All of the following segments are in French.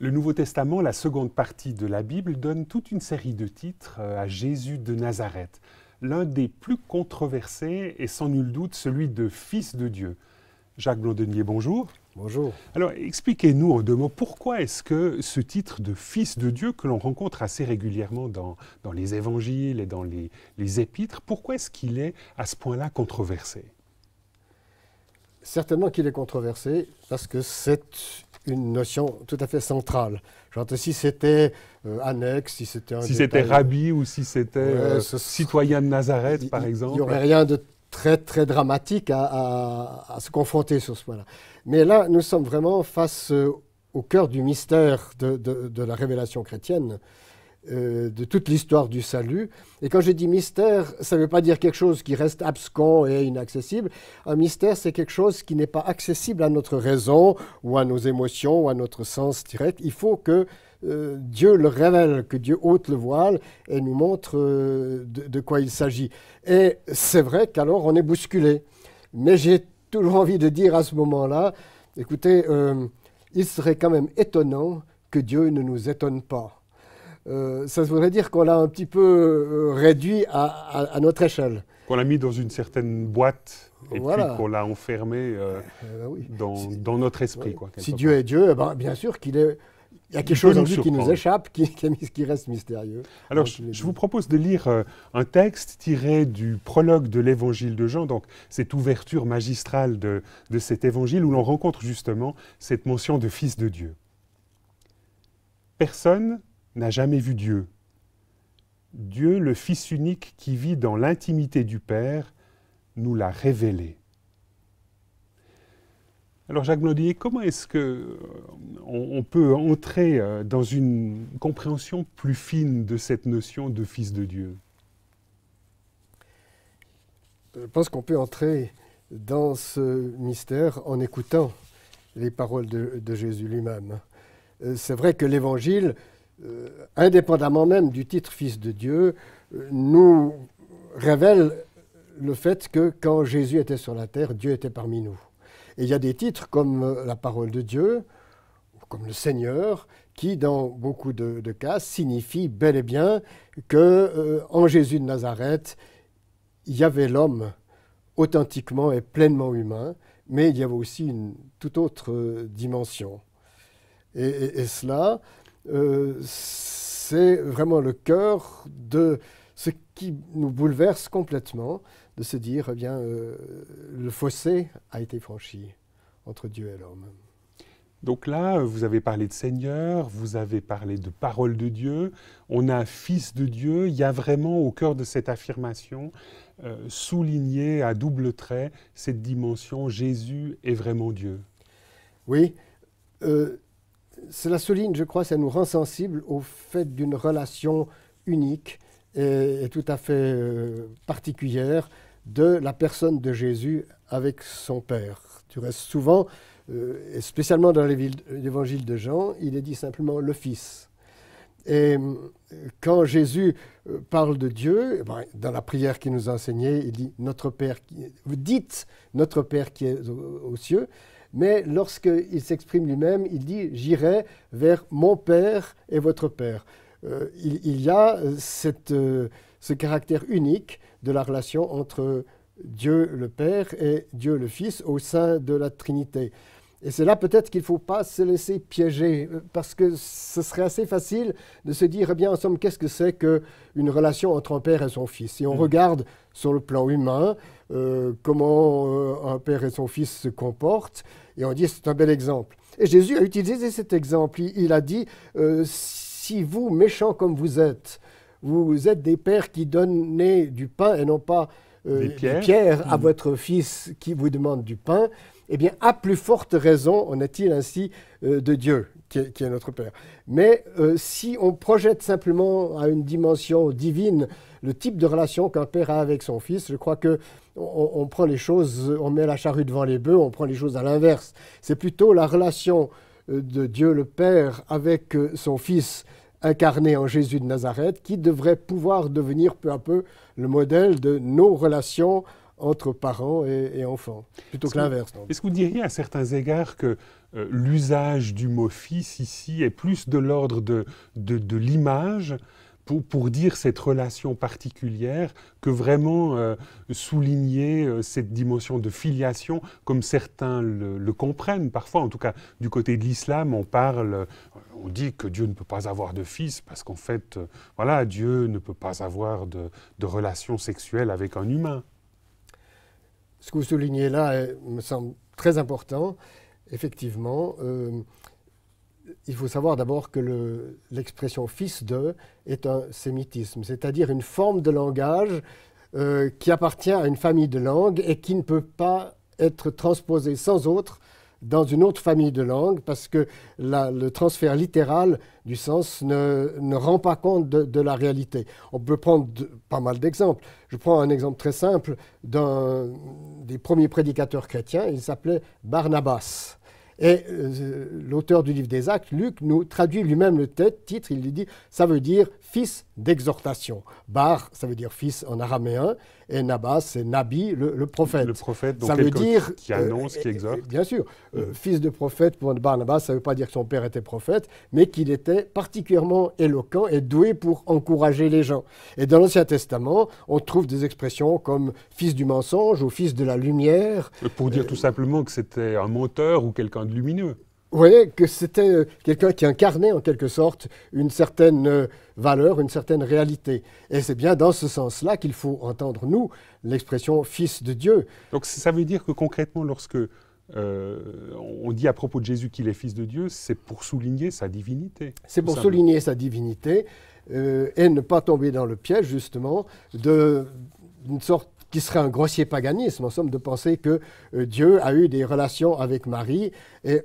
Le Nouveau Testament, la seconde partie de la Bible, donne toute une série de titres à Jésus de Nazareth. L'un des plus controversés est sans nul doute celui de Fils de Dieu. Jacques Blondenier, bonjour. Bonjour. Alors, expliquez-nous en deux mots, pourquoi est-ce que ce titre de Fils de Dieu, que l'on rencontre assez régulièrement dans les évangiles et dans les épîtres, pourquoi est-ce qu'il est à ce point-là controversé? Certainement qu'il est controversé parce que c'est une notion tout à fait centrale. J'entends si c'était annexe, si c'était un Si c'était rabbi ou si c'était citoyen de Nazareth, par exemple. Il n'y aurait rien de très, très dramatique à se confronter sur ce point-là. Mais là, nous sommes vraiment face au cœur du mystère de la révélation chrétienne, de toute l'histoire du salut. Et quand je dis mystère, ça ne veut pas dire quelque chose qui reste abscon et inaccessible. Un mystère, c'est quelque chose qui n'est pas accessible à notre raison ou à nos émotions ou à notre sens direct. Il faut que Dieu le révèle, que Dieu ôte le voile et nous montre de quoi il s'agit. Et c'est vrai qu'alors on est bousculé. Mais j'ai toujours envie de dire à ce moment-là, écoutez, il serait quand même étonnant que Dieu ne nous étonne pas. Ça voudrait dire qu'on l'a un petit peu réduit à notre échelle. Qu'on l'a mis dans une certaine boîte et voilà. Puis qu'on l'a enfermé oui. dans notre esprit. Oui. Quoi, si Dieu est Dieu, bien sûr qu'il est... Il y a quelque chose en lui qui nous échappe, qui reste mystérieux. Alors, je vous propose de lire un texte tiré du prologue de l'évangile de Jean, donc cette ouverture magistrale de cet évangile où l'on rencontre justement cette mention de Fils de Dieu. Personne n'a jamais vu Dieu. Dieu, le Fils unique qui vit dans l'intimité du Père, nous l'a révélé. Alors Jacques Blondenier, comment est-ce qu'on peut entrer dans une compréhension plus fine de cette notion de Fils de Dieu? Je pense qu'on peut entrer dans ce mystère en écoutant les paroles de Jésus lui-même. C'est vrai que l'Évangile, indépendamment même du titre Fils de Dieu, nous révèle le fait que quand Jésus était sur la terre, Dieu était parmi nous. Et il y a des titres comme la parole de Dieu, comme le Seigneur, qui dans beaucoup de cas signifient bel et bien qu'en Jésus de Nazareth, il y avait l'homme authentiquement et pleinement humain, mais il y avait aussi une toute autre dimension. Et cela, c'est vraiment le cœur de ce qui nous bouleverse complètement, de se dire, eh bien, le fossé a été franchi entre Dieu et l'homme. Donc là, vous avez parlé de Seigneur, vous avez parlé de parole de Dieu, on a Fils de Dieu, il y a vraiment au cœur de cette affirmation, souligné à double trait, cette dimension, Jésus est vraiment Dieu. Oui, cela souligne, je crois, ça nous rend sensibles au fait d'une relation unique et tout à fait particulière de la personne de Jésus avec son Père. Du reste, souvent, et spécialement dans l'évangile de Jean, il est dit simplement le Fils. Et quand Jésus parle de Dieu, dans la prière qu'il nous a enseignée, il dit notre Père, vous dites notre Père qui est aux cieux, mais lorsqu'il s'exprime lui-même, il dit j'irai vers mon Père et votre Père. Il y a ce caractère unique de la relation entre Dieu le Père et Dieu le Fils au sein de la Trinité. Et c'est là peut-être qu'il ne faut pas se laisser piéger, parce que ce serait assez facile de se dire, eh bien, en somme, qu'est-ce que c'est qu'une relation entre un père et son fils? Si on regarde sur le plan humain comment un père et son fils se comportent, et on dit, c'est un bel exemple. Et Jésus a utilisé cet exemple. Il a dit, si vous, méchants comme vous êtes des pères qui donnez du pain et non pas des pierres à votre fils qui vous demande du pain, eh bien, à plus forte raison en est-il ainsi de Dieu, qui est notre Père. Mais si on projette simplement à une dimension divine le type de relation qu'un père a avec son fils, je crois qu'on prend les choses, on met la charrue devant les bœufs, on prend les choses à l'inverse. C'est plutôt la relation de Dieu le Père avec son Fils incarné en Jésus de Nazareth qui devrait pouvoir devenir peu à peu le modèle de nos relations entre parents et enfants, plutôt que l'inverse. Est-ce que vous diriez à certains égards que l'usage du mot fils ici est plus de l'ordre de l'image pour dire cette relation particulière que vraiment souligner cette dimension de filiation comme certains le comprennent parfois, en tout cas du côté de l'islam on dit que Dieu ne peut pas avoir de fils parce qu'en fait voilà, Dieu ne peut pas avoir de relation sexuelle avec un humain. Ce que vous soulignez là me semble très important. Effectivement, il faut savoir d'abord que l'expression « fils de » est un sémitisme, c'est-à-dire une forme de langage qui appartient à une famille de langues et qui ne peut pas être transposée sans autre dans une autre famille de langues parce que le transfert littéral du sens ne rend pas compte de la réalité. On peut prendre pas mal d'exemples. Je prends un exemple très simple d'un des premiers prédicateurs chrétiens, il s'appelait Barnabas. Et l'auteur du livre des Actes, Luc, nous traduit lui-même le titre, il lui dit, ça veut dire fils d'exhortation. Bar, ça veut dire fils en araméen, et Nabas, c'est Nabi, le prophète. Le prophète, donc ça veut dire qui annonce, qui exhorte. Bien sûr, fils de prophète pour Barnabas, ça ne veut pas dire que son père était prophète, mais qu'il était particulièrement éloquent et doué pour encourager les gens. Et dans l'Ancien Testament, on trouve des expressions comme fils du mensonge ou fils de la lumière. Pour dire tout simplement que c'était un menteur ou quelqu'un de lumineux. Vous voyez que c'était quelqu'un qui incarnait en quelque sorte une certaine valeur, une certaine réalité. Et c'est bien dans ce sens-là qu'il faut entendre, nous, l'expression « fils de Dieu ». Donc ça veut dire que concrètement, lorsque on dit à propos de Jésus qu'il est fils de Dieu, c'est pour souligner sa divinité. C'est pour souligner sa divinité et ne pas tomber dans le piège, justement, d'une sorte qui serait un grossier paganisme, en somme, de penser que Dieu a eu des relations avec Marie et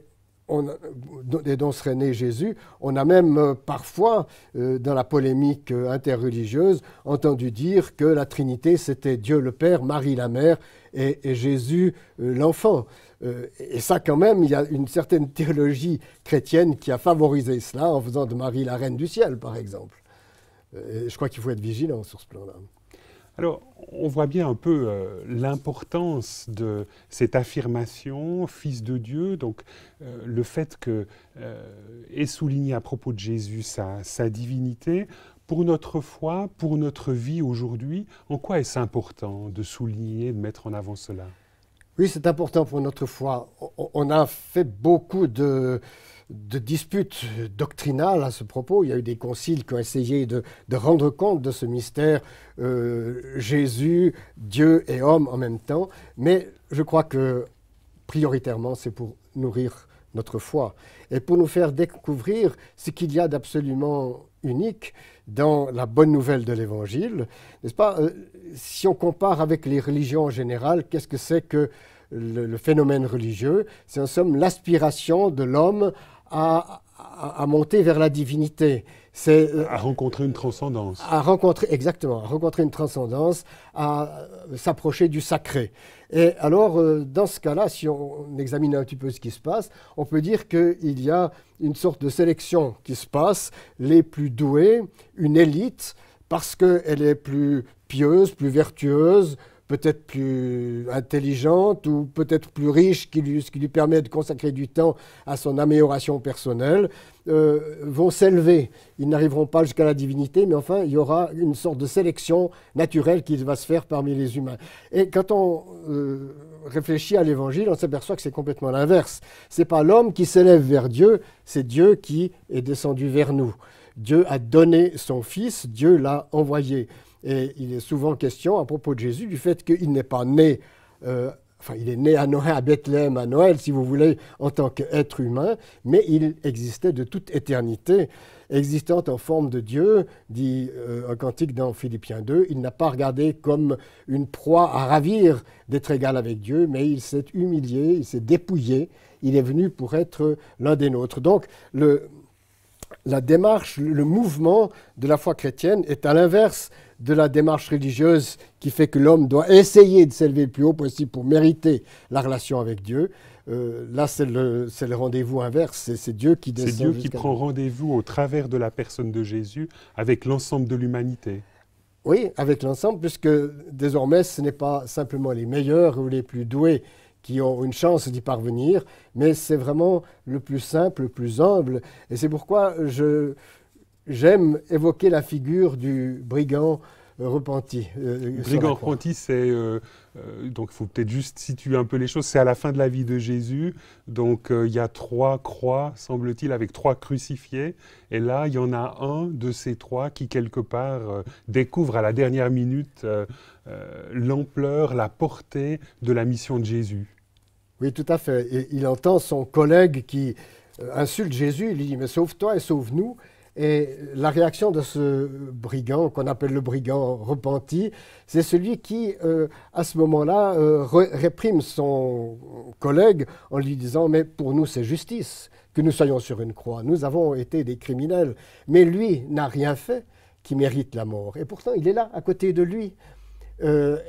dont serait né Jésus. On a même parfois, dans la polémique interreligieuse, entendu dire que la Trinité, c'était Dieu le Père, Marie la Mère et Jésus l'enfant. Et ça, quand même, il y a une certaine théologie chrétienne qui a favorisé cela en faisant de Marie la Reine du Ciel, par exemple. Et je crois qu'il faut être vigilant sur ce plan-là. Alors, on voit bien un peu l'importance de cette affirmation, fils de Dieu, donc le fait que est souligné à propos de Jésus sa divinité. Pour notre foi, pour notre vie aujourd'hui, en quoi est-ce important de souligner, de mettre en avant cela? Oui, c'est important pour notre foi. On a fait beaucoup de disputes doctrinales à ce propos. Il y a eu des conciles qui ont essayé de rendre compte de ce mystère Jésus, Dieu et homme en même temps. Mais je crois que prioritairement, c'est pour nourrir notre foi et pour nous faire découvrir ce qu'il y a d'absolument unique dans la bonne nouvelle de l'Évangile. N'est-ce pas? Si on compare avec les religions en général, qu'est-ce que c'est que le phénomène religieux? C'est en somme l'aspiration de l'homme à monter vers la divinité. C'est à rencontrer une transcendance. Exactement, à rencontrer une transcendance, à s'approcher du sacré. Et alors, dans ce cas-là, si on examine un petit peu ce qui se passe, on peut dire qu'il y a une sorte de sélection qui se passe, les plus doués, une élite, parce qu'elle est plus pieuse, plus vertueuse, peut-être plus intelligente ou peut-être plus riche, ce qui lui permet de consacrer du temps à son amélioration personnelle, vont s'élever. Ils n'arriveront pas jusqu'à la divinité, mais enfin, il y aura une sorte de sélection naturelle qui va se faire parmi les humains. Et quand on réfléchit à l'Évangile, on s'aperçoit que c'est complètement l'inverse. Ce n'est pas l'homme qui s'élève vers Dieu, c'est Dieu qui est descendu vers nous. Dieu a donné son Fils, Dieu l'a envoyé. Et il est souvent question, à propos de Jésus, du fait qu'il n'est pas né, il est né à Noël, à Bethléem, à Noël, si vous voulez, en tant qu'être humain, mais il existait de toute éternité, existant en forme de Dieu, dit un cantique dans Philippiens 2, il n'a pas regardé comme une proie à ravir d'être égal avec Dieu, mais il s'est humilié, il s'est dépouillé, il est venu pour être l'un des nôtres. Donc, la démarche, le mouvement de la foi chrétienne est à l'inverse de la démarche religieuse qui fait que l'homme doit essayer de s'élever le plus haut possible pour mériter la relation avec Dieu. Là, c'est le rendez-vous inverse, c'est Dieu qui descend. C'est Dieu qui prend rendez-vous au travers de la personne de Jésus avec l'ensemble de l'humanité. Oui, avec l'ensemble, puisque désormais, ce n'est pas simplement les meilleurs ou les plus doués qui ont une chance d'y parvenir, mais c'est vraiment le plus simple, le plus humble. Et c'est pourquoi j'aime évoquer la figure du brigand repenti. Brigand repenti, c'est donc il faut peut-être juste situer un peu les choses. C'est à la fin de la vie de Jésus, donc il y a 3 croix, semble-t-il, avec 3 crucifiés. Et là, il y en a un de ces 3 qui quelque part découvre à la dernière minute l'ampleur, la portée de la mission de Jésus. Oui, tout à fait. Et il entend son collègue qui insulte Jésus. Il lui dit, mais sauve-toi et sauve-nous. Et la réaction de ce brigand, qu'on appelle le brigand repenti, c'est celui qui, à ce moment-là, réprime son collègue en lui disant « Mais pour nous, c'est justice que nous soyons sur une croix. Nous avons été des criminels. Mais lui n'a rien fait qui mérite la mort. Et pourtant, il est là, à côté de lui. »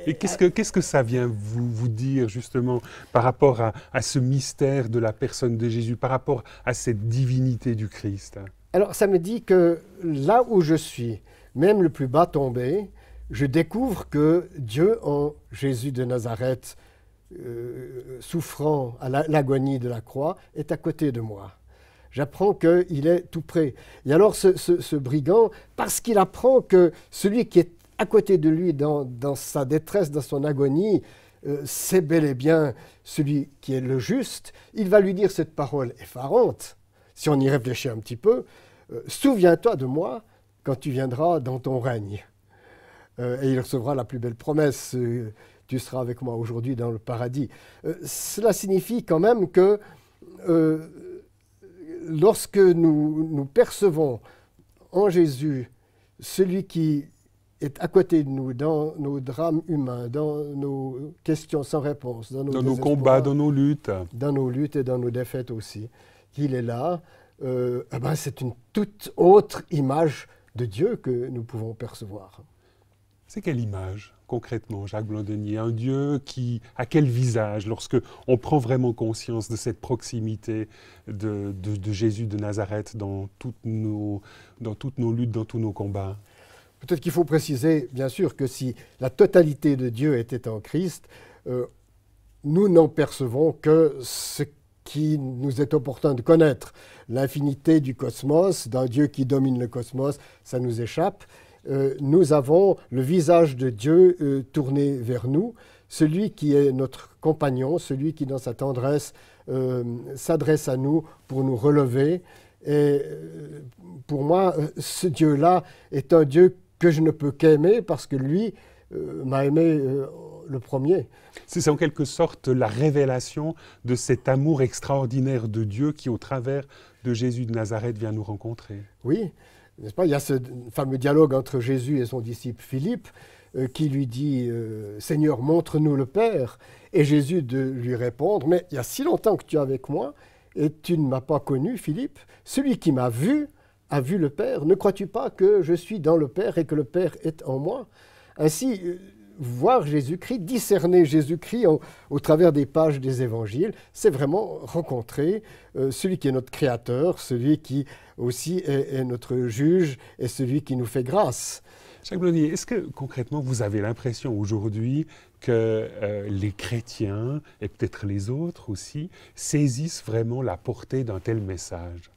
Et qu'est-ce que ça vient vous dire justement par rapport à ce mystère de la personne de Jésus, par rapport à cette divinité du Christ? Alors, ça me dit que là où je suis, même le plus bas tombé, je découvre que Dieu, en Jésus de Nazareth, souffrant à l'agonie de la croix, est à côté de moi. J'apprends qu'il est tout près. Et alors, ce brigand, parce qu'il apprend que celui qui est à côté de lui dans sa détresse, dans son agonie, c'est bel et bien celui qui est le juste, il va lui dire cette parole effarante. Si on y réfléchit un petit peu, souviens-toi de moi quand tu viendras dans ton règne. Et il recevra la plus belle promesse, tu seras avec moi aujourd'hui dans le paradis. Cela signifie quand même que lorsque nous percevons en Jésus celui qui est à côté de nous, dans nos drames humains, dans nos questions sans réponse, dans nos combats, dans nos luttes. Dans nos luttes et dans nos défaites aussi, qu'il est là, c'est une toute autre image de Dieu que nous pouvons percevoir. C'est quelle image, concrètement, Jacques Blandenier? Un Dieu qui a quel visage lorsque on prend vraiment conscience de cette proximité de Jésus de Nazareth dans toutes nos luttes, dans tous nos combats? Peut-être qu'il faut préciser, bien sûr, que si la totalité de Dieu était en Christ, nous n'en percevons que ce qui nous est opportun de connaître. L'infinité du cosmos, d'un Dieu qui domine le cosmos, ça nous échappe. Nous avons le visage de Dieu tourné vers nous, celui qui est notre compagnon, celui qui, dans sa tendresse, s'adresse à nous pour nous relever. Et pour moi, ce Dieu-là est un Dieu que je ne peux qu'aimer parce que lui m'a aimé le premier. C'est en quelque sorte la révélation de cet amour extraordinaire de Dieu qui, au travers de Jésus de Nazareth, vient nous rencontrer. Oui, n'est-ce pas? Il y a ce fameux dialogue entre Jésus et son disciple Philippe qui lui dit « Seigneur, montre-nous le Père ». Et Jésus de lui répondre « Mais il y a si longtemps que tu es avec moi et tu ne m'as pas connu, Philippe. Celui qui m'a vu a vu le Père. Ne crois-tu pas que je suis dans le Père et que le Père est en moi ?» Ainsi, voir Jésus-Christ, discerner Jésus-Christ au travers des pages des évangiles, c'est vraiment rencontrer celui qui est notre Créateur, celui qui aussi est notre juge et celui qui nous fait grâce. Jacques Blandenier, est-ce que concrètement vous avez l'impression aujourd'hui que les chrétiens, et peut-être les autres aussi, saisissent vraiment la portée d'un tel message?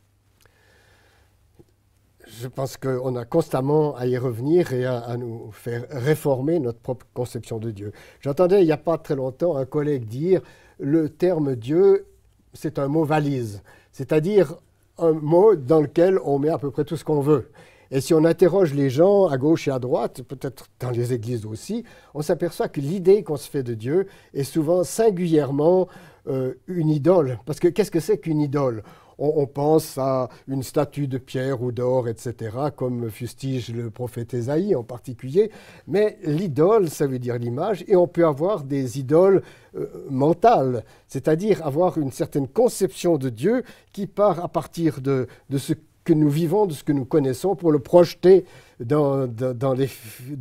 Je pense qu'on a constamment à y revenir et à nous faire réformer notre propre conception de Dieu. J'entendais il n'y a pas très longtemps un collègue dire « le terme Dieu, c'est un mot valise », c'est-à-dire un mot dans lequel on met à peu près tout ce qu'on veut. Et si on interroge les gens à gauche et à droite, peut-être dans les églises aussi, on s'aperçoit que l'idée qu'on se fait de Dieu est souvent singulièrement une idole. Parce que qu'est-ce que c'est qu'une idole ? On pense à une statue de pierre ou d'or, etc., comme fustige le prophète Ésaïe en particulier. Mais l'idole, ça veut dire l'image, et on peut avoir des idoles mentales, c'est-à-dire avoir une certaine conception de Dieu qui part à partir de ce que nous vivons, de ce que nous connaissons, pour le projeter dans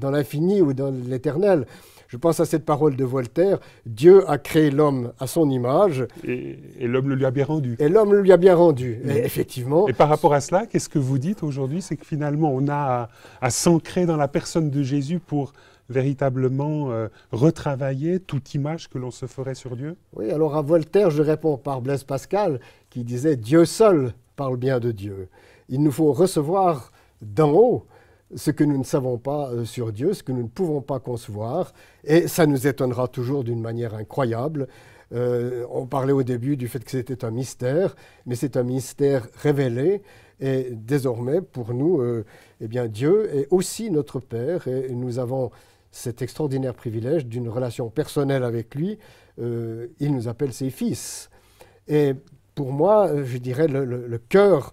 l'infini ou dans l'éternel. Je pense à cette parole de Voltaire, Dieu a créé l'homme à son image. Et l'homme le lui a bien rendu. Et l'homme le lui a bien rendu, et effectivement. Et par rapport à cela, qu'est-ce que vous dites aujourd'hui? C'est que finalement, on a à s'ancrer dans la personne de Jésus pour véritablement retravailler toute image que l'on se ferait sur Dieu? Oui, alors à Voltaire, je réponds par Blaise Pascal, qui disait « Dieu seul parle bien de Dieu ». Il nous faut recevoir d'en haut ce que nous ne savons pas sur Dieu, ce que nous ne pouvons pas concevoir, et ça nous étonnera toujours d'une manière incroyable. On parlait au début du fait que c'était un mystère, mais c'est un mystère révélé, et désormais, pour nous, eh bien, Dieu est aussi notre Père, et nous avons cet extraordinaire privilège d'une relation personnelle avec lui. Il nous appelle ses fils. Et pour moi, je dirais, le cœur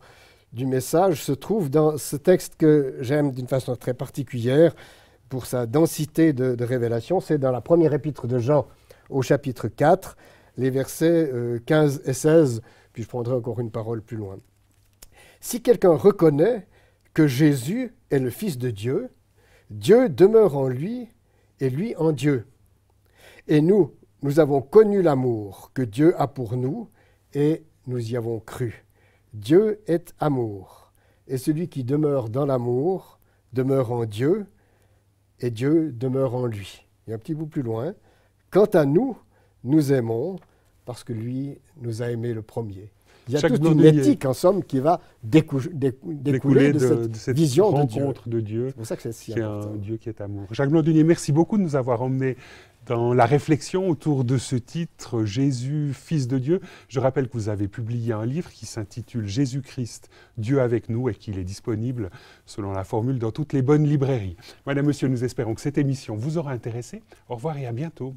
du message se trouve dans ce texte que j'aime d'une façon très particulière pour sa densité de révélation. C'est dans la première épître de Jean au chapitre 4, les versets 15 et 16, puis je prendrai encore une parole plus loin. Si quelqu'un reconnaît que Jésus est le Fils de Dieu, Dieu demeure en lui et lui en Dieu. Et nous avons connu l'amour que Dieu a pour nous et nous y avons cru. Dieu est amour, et celui qui demeure dans l'amour demeure en Dieu, et Dieu demeure en lui. Et un petit bout plus loin, quant à nous, nous aimons parce que lui nous a aimés le premier. Il y a toute une éthique, en somme, qui va découler de cette vision rencontre de Dieu. C'est pour ça que c'est si important. Un Dieu qui est amour. Jacques Blondinier, merci beaucoup de nous avoir emmenés dans la réflexion autour de ce titre, Jésus, Fils de Dieu. Je rappelle que vous avez publié un livre qui s'intitule Jésus-Christ, Dieu avec nous, et qu'il est disponible, selon la formule, dans toutes les bonnes librairies. Madame, Monsieur, nous espérons que cette émission vous aura intéressé. Au revoir et à bientôt.